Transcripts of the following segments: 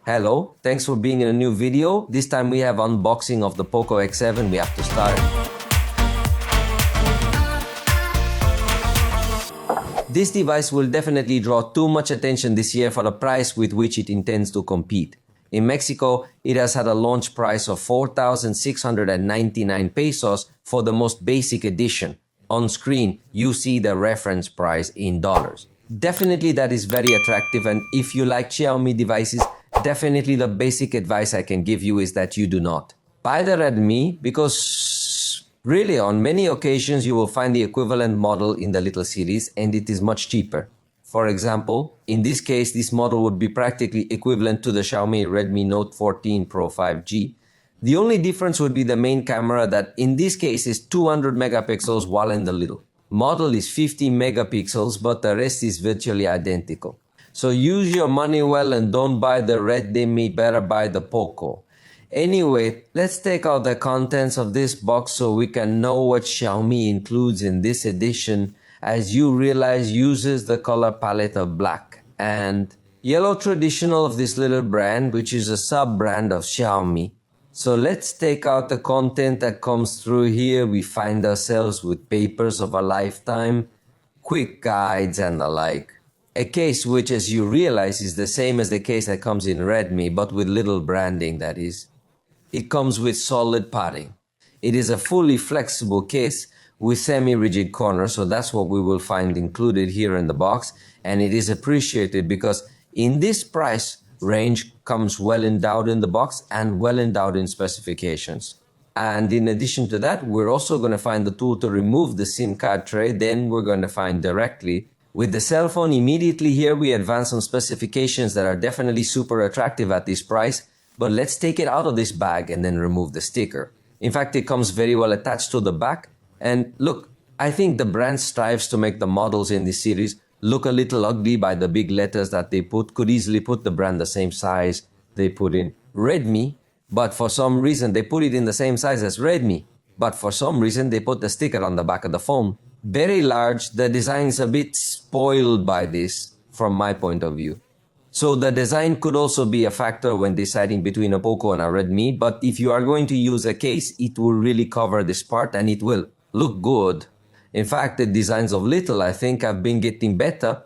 Hello, thanks for being in a new video. This time we have unboxing of the POCO X7. We have to start. This device will definitely draw too much attention this year for the price with which it intends to compete. In Mexico, it has had a launch price of 4,699 pesos for the most basic edition. On screen, you see the reference price in dollars. Definitely that is very attractive, and if you like Xiaomi devices, definitely the basic advice I can give you is that you do not buy the Redmi, because really on many occasions you will find the equivalent model in the little series and it is much cheaper. For example, in this case, this model would be practically equivalent to the Xiaomi Redmi Note 14 Pro 5G. The only difference would be the main camera, that in this case is 200 megapixels while in the little model is 50 megapixels, but the rest is virtually identical. So use your money well and don't buy the Redmi, better buy the POCO. Anyway, let's take out the contents of this box so we can know what Xiaomi includes in this edition. As you realize, uses the color palette of black and yellow, traditional of this little brand, which is a sub-brand of Xiaomi. So let's take out the content that comes through here. We find ourselves with papers of a lifetime, quick guides and the like. A case which, as you realize, is the same as the case that comes in Redmi, but with little branding, that is. It comes with solid padding. It is a fully flexible case with semi-rigid corners, so that's what we will find included here in the box, and it is appreciated because in this price range comes well endowed in the box and well endowed in specifications. And in addition to that, we're also going to find the tool to remove the SIM card tray. Then we're going to find directly with the cell phone. Immediately here we advance some specifications that are definitely super attractive at this price, but let's take it out of this bag and then remove the sticker. In fact, it comes very well attached to the back. And look, I think the brand strives to make the models in this series look a little ugly by the big letters that they put. Could easily put the brand the same size they put in Redmi, but for some reason they put it in the same size as Redmi, but for some reason they put the sticker on the back of the phone. Very large. The design is a bit spoiled by this from my point of view. So the design could also be a factor when deciding between a POCO and a Redmi, but if you are going to use a case, it will really cover this part and it will look good. In fact, the designs of little, I think, have been getting better,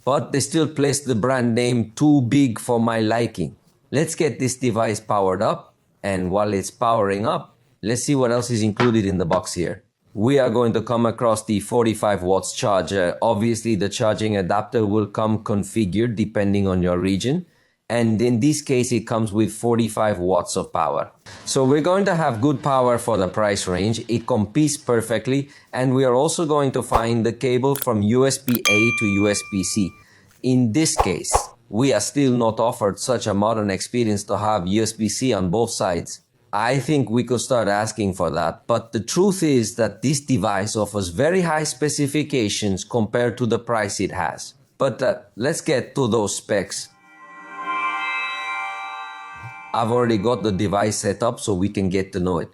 but they still place the brand name too big for my liking. Let's get this device powered up, and while it's powering up, let's see what else is included in the box here. We are going to come across the 45 watts charger. Obviously, the charging adapter will come configured depending on your region. And in this case, it comes with 45 watts of power. So we're going to have good power for the price range. It competes perfectly. And we are also going to find the cable from USB-A to USB-C. In this case, we are still not offered such a modern experience to have USB-C on both sides. I think we could start asking for that. But the truth is that this device offers very high specifications compared to the price it has. But let's get to those specs. I've already got the device set up so we can get to know it.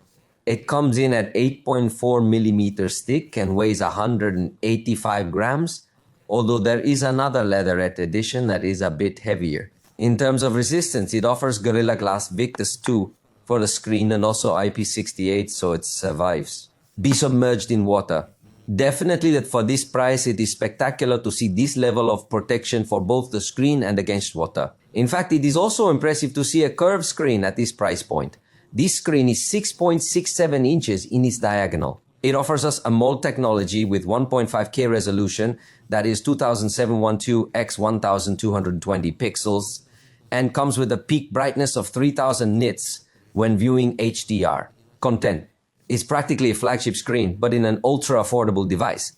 It comes in at 8.4 millimeters thick and weighs 185 grams, although there is another leatherette edition that is a bit heavier. In terms of resistance, it offers Gorilla Glass Victus 2 for the screen and also IP68, so it survives. Be submerged in water. Definitely that for this price, it is spectacular to see this level of protection for both the screen and against water. In fact, it is also impressive to see a curved screen at this price point. This screen is 6.67 inches in its diagonal. It offers us AMOLED technology with 1.5K resolution, that is 2712 x 1220 pixels, and comes with a peak brightness of 3000 nits when viewing HDR content. It's practically a flagship screen, but in an ultra-affordable device.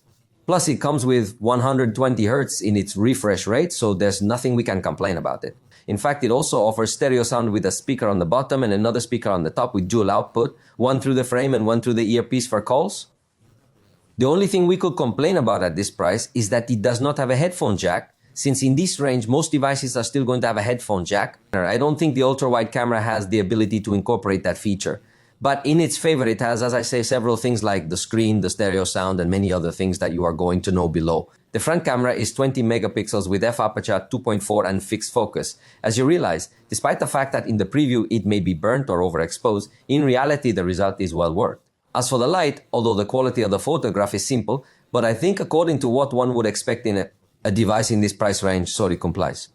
Plus, it comes with 120 Hz in its refresh rate, so there's nothing we can complain about it. In fact, it also offers stereo sound with a speaker on the bottom and another speaker on the top with dual output, one through the frame and one through the earpiece for calls. The only thing we could complain about at this price is that it does not have a headphone jack, since in this range, most devices are still going to have a headphone jack. I don't think the ultra-wide camera has the ability to incorporate that feature. But in its favor, it has, as I say, several things like the screen, the stereo sound, and many other things that you are going to know below. The front camera is 20 megapixels with f-aperture at 2.4 and fixed focus. As you realize, despite the fact that in the preview it may be burnt or overexposed, in reality the result is well worth. As for the light, although the quality of the photograph is simple, but I think according to what one would expect in a device in this price range, it complies.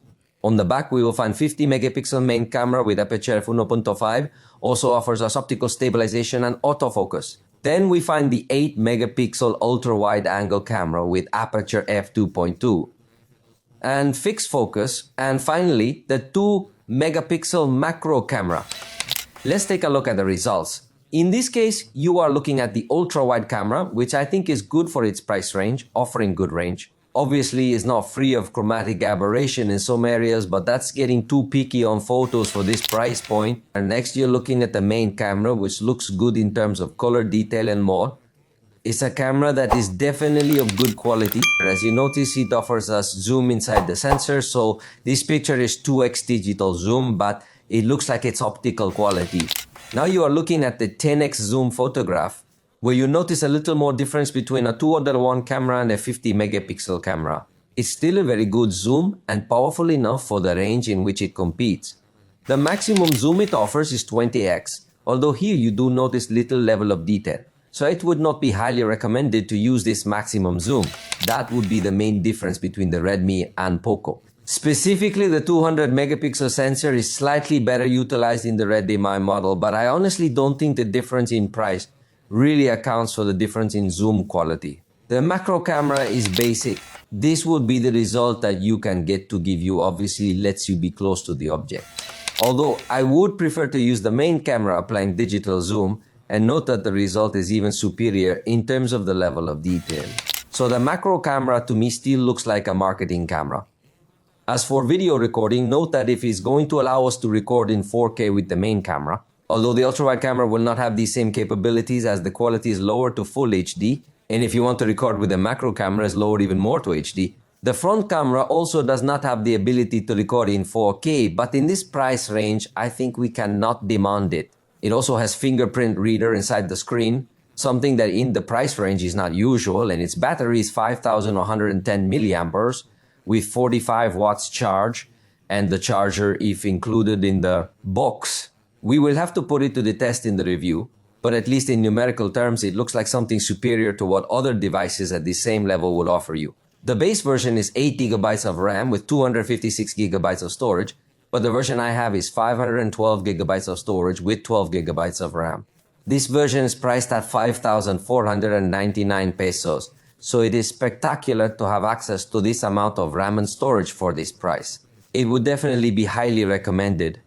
On the back, we will find 50 megapixel main camera with aperture f1.5, also offers us optical stabilization and autofocus. Then we find the 8 megapixel ultra-wide angle camera with aperture f2.2 and fixed focus, and finally the 2 megapixel macro camera. Let's take a look at the results. In this case, you are looking at the ultra-wide camera, which I think is good for its price range, offering good range. Obviously, it's not free of chromatic aberration in some areas, but that's getting too picky on photos for this price point. And next, you're looking at the main camera, which looks good in terms of color, detail, and more. It's a camera that is definitely of good quality. As you notice, it offers us zoom inside the sensor, so this picture is 2x digital zoom, but it looks like it's optical quality. Now you are looking at the 10x zoom photograph, where you notice a little more difference between a 2:1 camera and a 50 megapixel camera. It's still a very good zoom and powerful enough for the range in which it competes. The maximum zoom it offers is 20x, although here you do notice little level of detail. So it would not be highly recommended to use this maximum zoom. That would be the main difference between the Redmi and Poco. Specifically, the 200 megapixel sensor is slightly better utilized in the Redmi model, but I honestly don't think the difference in price really accounts for the difference in zoom quality. The macro camera is basic. This would be the result that you can get to give you, obviously lets you be close to the object. Although I would prefer to use the main camera applying digital zoom, and note that the result is even superior in terms of the level of detail. So the macro camera to me still looks like a marketing camera. As for video recording, note that if it's going to allow us to record in 4K with the main camera, although the ultra-wide camera will not have the same capabilities as the quality is lower to full HD, and if you want to record with the macro camera is lowered even more to HD, the front camera also does not have the ability to record in 4K, but in this price range, I think we cannot demand it. It also has fingerprint reader inside the screen, something that in the price range is not usual, and its battery is 5110 milliamperes with 45 watts charge, and the charger if included in the box. We will have to put it to the test in the review, but at least in numerical terms, it looks like something superior to what other devices at the same level would offer you. The base version is 8 GB of RAM with 256 GB of storage, but the version I have is 512 GB of storage with 12 GB of RAM. This version is priced at 5,499 pesos, so it is spectacular to have access to this amount of RAM and storage for this price. It would definitely be highly recommended.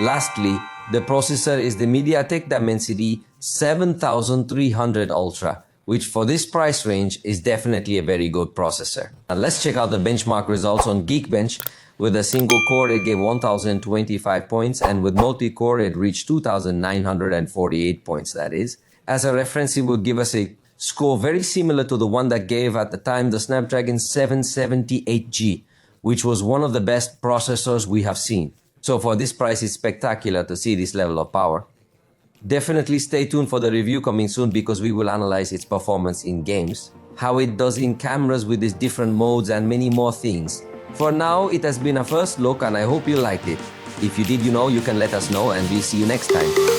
Lastly, the processor is the MediaTek Dimensity 7300 Ultra, which for this price range is definitely a very good processor. Now let's check out the benchmark results on Geekbench. With a single core it gave 1025 points, and with multi-core it reached 2948 points, that is. As a reference, it would give us a score very similar to the one that gave at the time the Snapdragon 778G, which was one of the best processors we have seen. So for this price, it's spectacular to see this level of power. Definitely stay tuned for the review coming soon, because we will analyze its performance in games, how it does in cameras with its different modes, and many more things. For now, it has been a first look and I hope you liked it. If you did, you can let us know, and we'll see you next time.